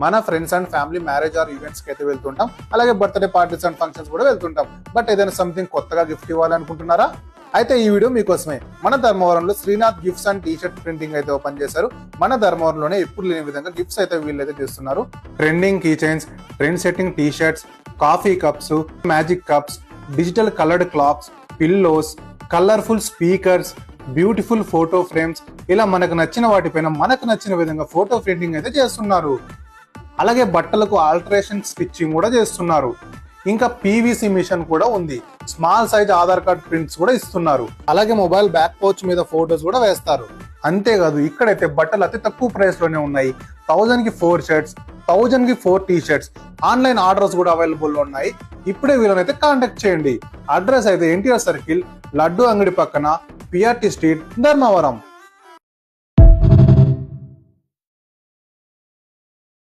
మన friends and family marriage or events కి అయితే వెళ్తుంటాం, అలాగే బర్త్డే పార్టీస్ అండ్ ఫంక్షన్స్ కూడా వెళ్తుంటాం. బట్ ఏదైనా సంథింగ్ కొత్తగా గిఫ్ట్ ఇవ్వాలనుకుంటున్నారా? అయితే ఈ వీడియో మీకోసమే. మన ధర్మవరంలో Srinath gifts and T-shirt printing అయితే ఓపెన్ చేశారు. మన ధర్మవరంలోనే ఎప్పుడు లేని విధంగా గిఫ్ట్స్ అయితే వీళ్ళైతే చేస్తున్నారు. Trending key chains, trend setting t-shirts, coffee cups, magic cups, digital coloured clocks, pillows, colourful speakers, beautiful photo frames, ఇలా మనకు నచ్చిన వాటిపైన మనకు నచ్చిన విధంగా ఫోటో ప్రింటింగ్ అయితే చేస్తున్నారు. అలాగే బట్టలకు ఆల్టరేషన్ స్టిచ్చింగ్ కూడా చేస్తున్నారు. ఇంకా పీవీసీ మిషన్ కూడా ఉంది. Small size Aadhaar card prints కూడా ఇస్తున్నారు. అలాగే మొబైల్ బ్యాక్ పౌచ్ మీద ఫోటోస్ కూడా వేస్తారు. అంతేకాదు ఇక్కడైతే బట్టలు అతి తక్కువ ప్రైస్ లోనే ఉన్నాయి. 1000 కి 4 షర్ట్స్, 1000 కి 4 టీ షర్ట్స్. ఆన్లైన్ ఆర్డర్స్ కూడా అవైలబుల్ ఉన్నాయి. ఇప్పుడే వీళ్ళనైతే కాంటాక్ట్ చేయండి. అడ్రస్ అయితే ఎన్టీఆర్ సర్కిల్, లడ్డు అంగడి పక్కన, పిఆర్టీ స్ట్రీట్, ధర్మవరం.